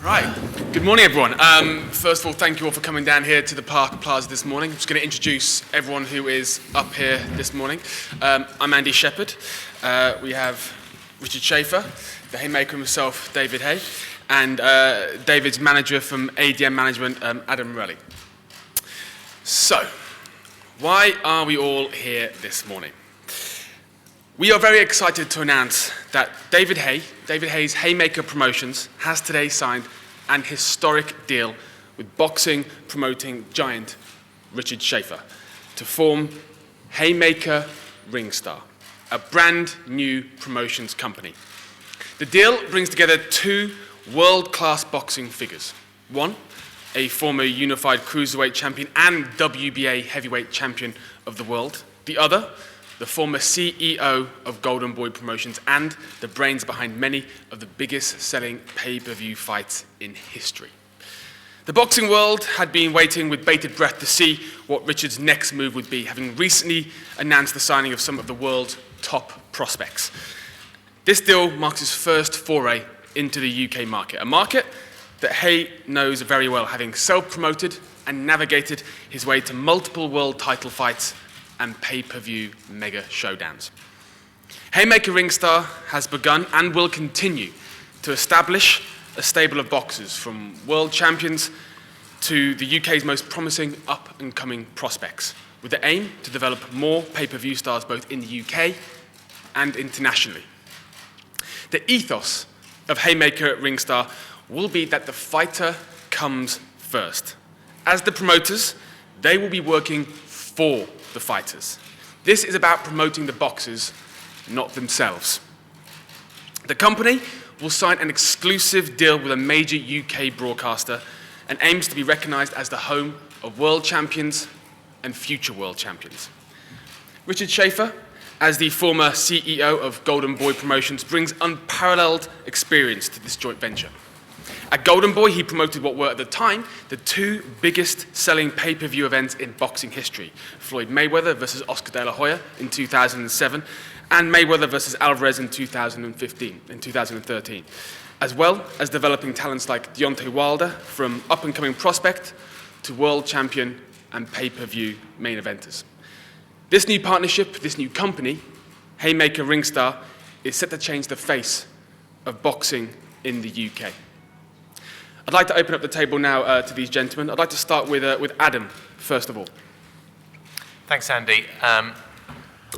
Right. Good morning, everyone. First of all, thank you all for coming down here to the Park Plaza this morning. I'm just going to introduce everyone who is up here this morning. I'm Andy Shepherd. We have Richard Schaefer, the Hayemaker himself, David Haye, and David's manager from ADM Management, Adam Morelli. So, why are we all here this morning? We are very excited to announce that David Haye's Hayemaker Promotions, has today signed an historic deal with boxing promoting giant Richard Schaefer to form Hayemaker Ringstar, a brand new promotions company. The deal brings together two world-class boxing figures. One, a former unified cruiserweight champion and WBA heavyweight champion of the world. The other, the former CEO of Golden Boy Promotions and the brains behind many of the biggest selling pay-per-view fights in history. The boxing world had been waiting with bated breath to see what Richard's next move would be, having recently announced the signing of some of the world's top prospects. This deal marks his first foray into the UK market, a market that Haye knows very well, having self-promoted and navigated his way to multiple world title fights and pay-per-view mega showdowns. Hayemaker Ringstar has begun and will continue to establish a stable of boxers, from world champions to the UK's most promising up-and-coming prospects, with the aim to develop more pay-per-view stars both in the UK and internationally. The ethos of Hayemaker Ringstar will be that the fighter comes first. As the promoters, they will be working for the fighters. This is about promoting the boxers, not themselves. The company will sign an exclusive deal with a major UK broadcaster and aims to be recognised as the home of world champions and future world champions. Richard Schaefer, as the former CEO of Golden Boy Promotions, brings unparalleled experience to this joint venture. At Golden Boy, he promoted what were, at the time, the two biggest selling pay-per-view events in boxing history: Floyd Mayweather versus Oscar De La Hoya in 2007, and Mayweather versus Alvarez in 2013, as well as developing talents like Deontay Wilder, from up-and-coming prospect to world champion and pay-per-view main eventers. This new partnership, this new company, Hayemaker Ringstar, is set to change the face of boxing in the UK. I'd like to open up the table now to these gentlemen. I'd like to start with Adam, first of all. Thanks, Andy.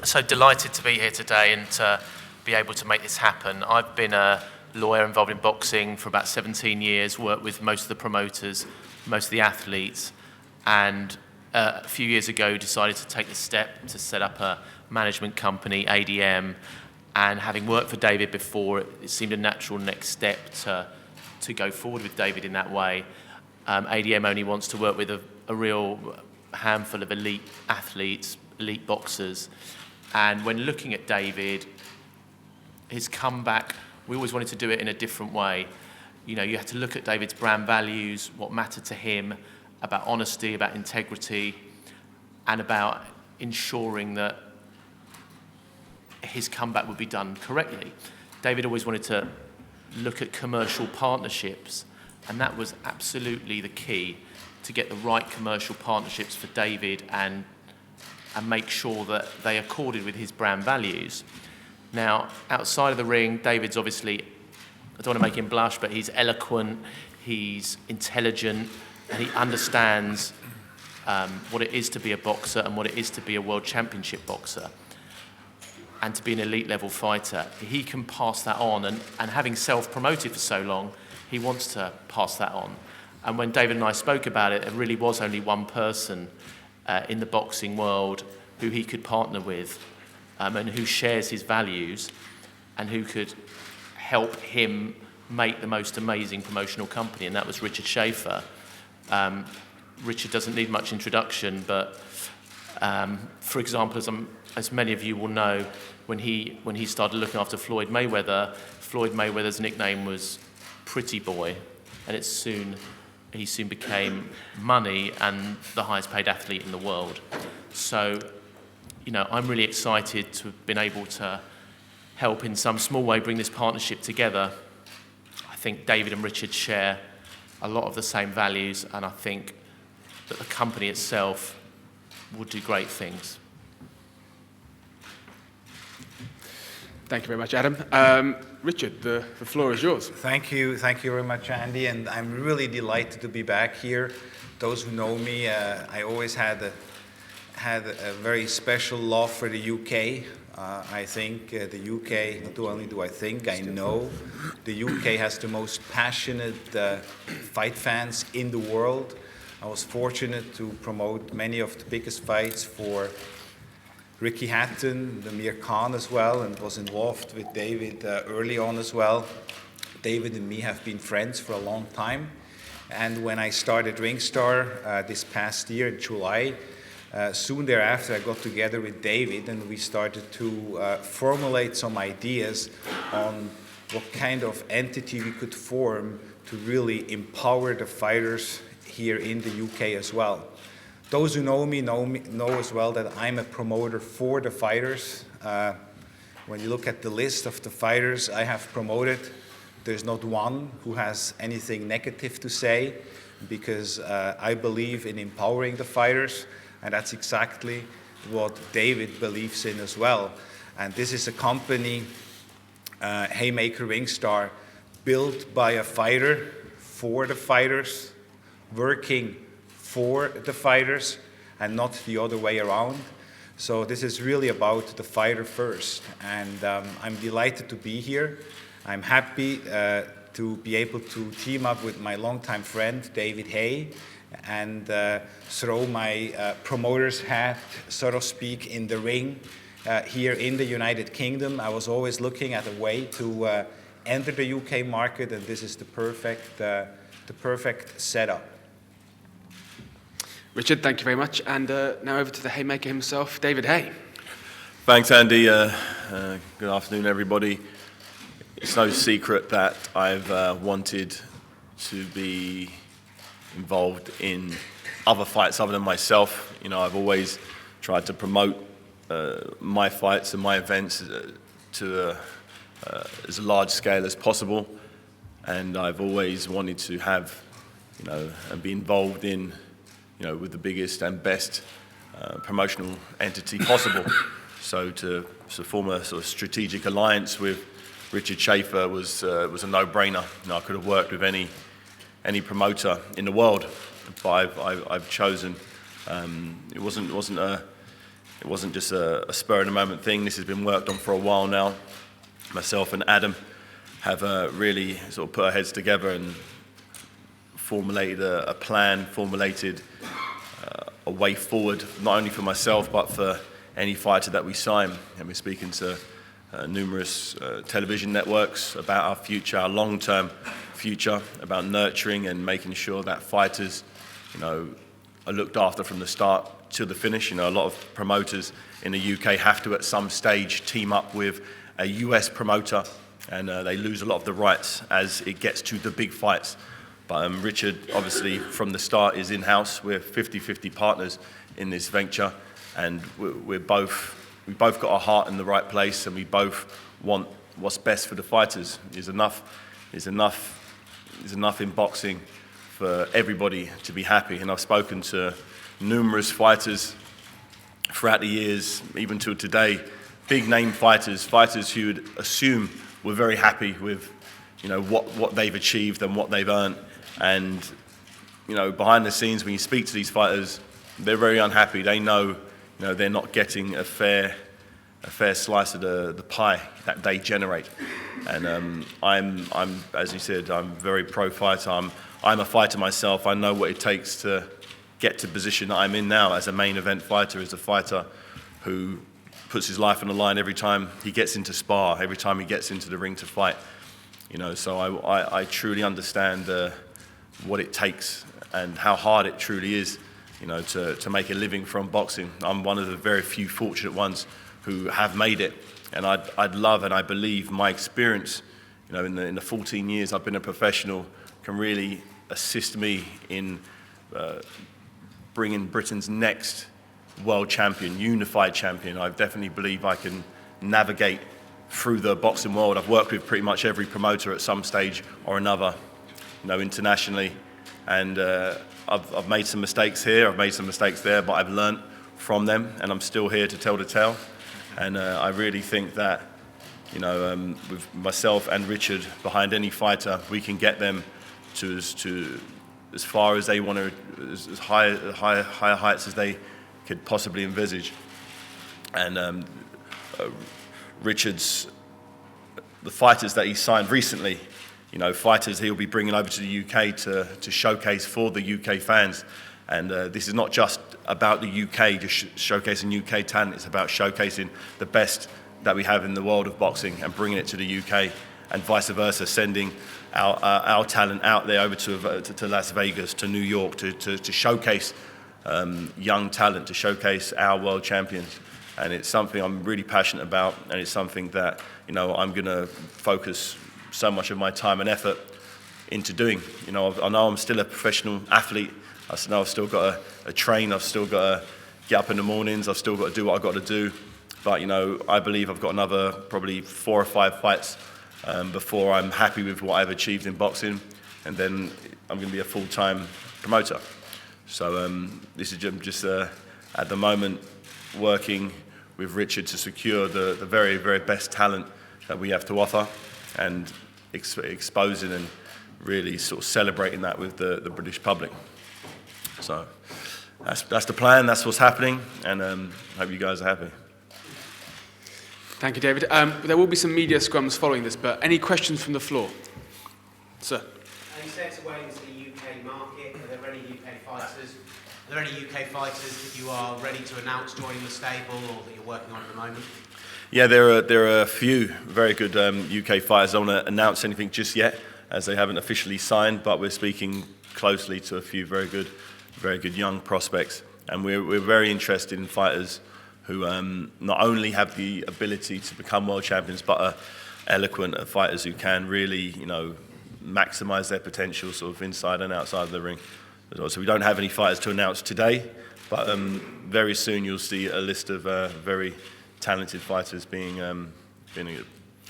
So delighted to be here today and to be able to make this happen. I've been a lawyer involved in boxing for about 17 years, worked with most of the promoters, most of the athletes, and a few years ago decided to take the step to set up a management company, ADM, and having worked for David before, it seemed a natural next step to go forward with David in that way. ADM only wants to work with a real handful of elite athletes, elite boxers. And when looking at David, his comeback, we always wanted to do it in a different way. You know, you have to look at David's brand values, what mattered to him, about honesty, about integrity, and about ensuring that his comeback would be done correctly. David always wanted to look at commercial partnerships, and that was absolutely the key, to get the right commercial partnerships for David and make sure that they accorded with his brand values. Now, outside of the ring, David's obviously, I don't want to make him blush, but he's eloquent, he's intelligent, and he understands what it is to be a boxer and what it is to be a world championship boxer and to be an elite level fighter. He can pass that on, and having self-promoted for so long, he wants to pass that on. And when David and I spoke about it, there really was only one person in the boxing world who he could partner with and who shares his values and who could help him make the most amazing promotional company, and that was Richard Schaefer. Richard doesn't need much introduction, but for example, as many of you will know, when he started looking after Floyd Mayweather's nickname was Pretty Boy, and he soon became Money and the highest paid athlete in the world. So, you know, I'm really excited to have been able to help in some small way bring this partnership together. I think David and Richard share a lot of the same values, and I think that the company itself will do great things. Thank you very much, Adam. Richard, the floor is yours. Thank you very much, Andy, and I'm really delighted to be back here. Those who know me, I always had a very special love for the UK. I think the UK, not only do I think, I know, the UK has the most passionate fight fans in the world. I was fortunate to promote many of the biggest fights for Ricky Hatton, Amir Khan as well, and was involved with David early on as well. David and me have been friends for a long time. And when I started Ringstar this past year in July, soon thereafter I got together with David and we started to formulate some ideas on what kind of entity we could form to really empower the fighters here in the UK as well. Those who know me know as well that I'm a promoter for the fighters. When you look at the list of the fighters I have promoted, there's not one who has anything negative to say, because I believe in empowering the fighters, and that's exactly what David believes in as well. And this is a company, Hayemaker Ringstar, built by a fighter for the fighters, working for the fighters and not the other way around. So this is really about the fighter first, and I'm delighted to be here. I'm happy to be able to team up with my longtime friend David Haye and throw my promoter's hat, so to speak, in the ring here in the United Kingdom. I was always looking at a way to enter the UK market, and this is the perfect setup. Richard, thank you very much. And now over to the Hayemaker himself, David Haye. Thanks, Andy. Good afternoon, everybody. It's no secret that I've wanted to be involved in other fights other than myself. You know, I've always tried to promote my fights and my events to as large scale as possible, and I've always wanted to have, you know, and be involved in, you know, with the biggest and best promotional entity possible. So to form a sort of strategic alliance with Richard Schaefer was a no-brainer. You know, I could have worked with any promoter in the world, but I've chosen. It wasn't just a spur of the moment thing. This has been worked on for a while now. Myself and Adam have really sort of put our heads together and formulated a plan, formulated a way forward, not only for myself but for any fighter that we sign. And we're speaking to numerous television networks about our future, our long-term future, about nurturing and making sure that fighters, you know, are looked after from the start to the finish. You know, a lot of promoters in the UK have to at some stage team up with a US promoter, and they lose a lot of the rights as it gets to the big fights. But Richard, obviously, from the start is in-house. We're 50-50 partners in this venture, and we've both got our heart in the right place, and we both want what's best for the fighters. There's enough in boxing for everybody to be happy. And I've spoken to numerous fighters throughout the years, even till today, big name fighters who would assume we're very happy with, you know, what they've achieved and what they've earned. And, you know, behind the scenes, when you speak to these fighters, they're very unhappy. They know, you know, they're not getting a fair slice of the pie that they generate. And I'm as you said, I'm very pro fighter. I'm a fighter myself. I know what it takes to get to the position that I'm in now as a main event fighter, as a fighter who puts his life on the line every time he gets into spar, every time he gets into the ring to fight. You know, so I truly understand what it takes and how hard it truly is, you know, to make a living from boxing. I'm one of the very few fortunate ones who have made it, and I'd love and I believe my experience, you know, in the 14 years I've been a professional, can really assist me in bringing Britain's next world champion, unified champion. I definitely believe I can navigate through the boxing world. I've worked with pretty much every promoter at some stage or another, you know, internationally, And I've made some mistakes here, I've made some mistakes there, but I've learned from them, and I'm still here to tell the tale. And I really think that, you know, with myself and Richard behind any fighter, we can get them to as far as they want to, as higher heights as they could possibly envisage. And Richard's, the fighters that he signed recently, you know, fighters he'll be bringing over to the UK to showcase for the UK fans. And this is not just about the UK, just showcasing UK talent. It's about showcasing the best that we have in the world of boxing and bringing it to the UK, and vice versa, sending our talent out there over to Las Vegas, to New York, to showcase young talent, to showcase our world champions. And it's something I'm really passionate about, and it's something that, you know, I'm going to focus so much of my time and effort into doing. You know, I know I'm still a professional athlete. I know I've still got to train. I've still got to get up in the mornings. I've still got to do what I've got to do. But, you know, I believe I've got another probably 4 or 5 fights before I'm happy with what I've achieved in boxing, and then I'm going to be a full-time promoter. So this is just at the moment working with Richard to secure the very, very best talent that we have to offer, and exposing and really sort of celebrating that with the British public. So that's the plan, that's what's happening, and hope you guys are happy. Thank you, David. There will be some media scrums following this, but any questions from the floor? Sir. You said to wait into the UK market. Are there any UK fighters? Are there any UK fighters that you are ready to announce joining the stable, or that you're working on at the moment? Yeah, there are a few very good UK fighters. I don't want to announce anything just yet, as they haven't officially signed, but we're speaking closely to a few very good young prospects, and we're very interested in fighters who not only have the ability to become world champions, but are eloquent fighters who can really, you know, maximise their potential sort of inside and outside of the ring as well. So we don't have any fighters to announce today, but very soon you'll see a list of very talented fighters being put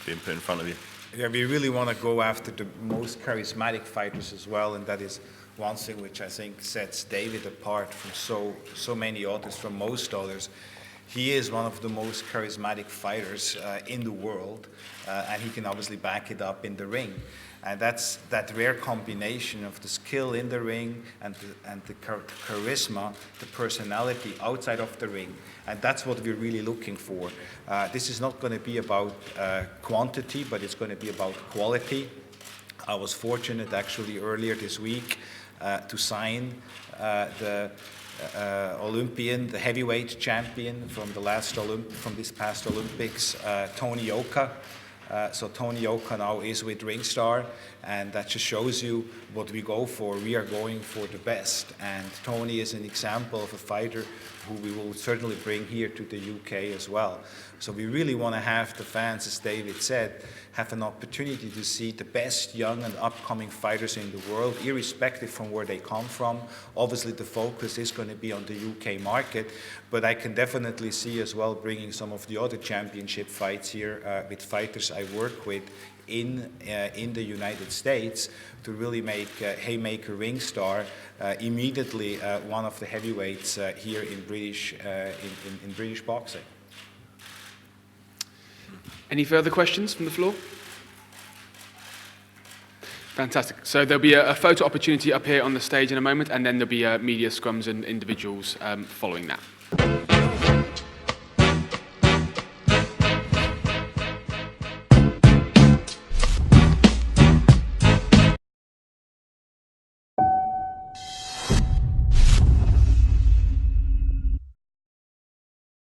in front of you. Yeah, we really want to go after the most charismatic fighters as well, and that is one thing which I think sets David apart from so many others, from most others. He is one of the most charismatic fighters in the world, and he can obviously back it up in the ring. And that's that rare combination of the skill in the ring and the charisma, the personality outside of the ring. And that's what we're really looking for. This is not going to be about quantity, but it's going to be about quality. I was fortunate actually earlier this week to sign the Olympian, the heavyweight champion from this past Olympics, Tony Yoka. So Tony Yoka now is with Ringstar, and that just shows you what we go for. We are going for the best, and Tony is an example of a fighter who we will certainly bring here to the UK as well. So we really want to have the fans, as David said, have an opportunity to see the best young and upcoming fighters in the world, irrespective from where they come from. Obviously the focus is going to be on the UK market, but I can definitely see as well bringing some of the other championship fights here with fighters I work with in the United States to really make Hayemaker Ringstar immediately one of the heavyweights here in British boxing. Any further questions from the floor? Fantastic. So there'll be a photo opportunity up here on the stage in a moment, and then there'll be media scrums and individuals following that.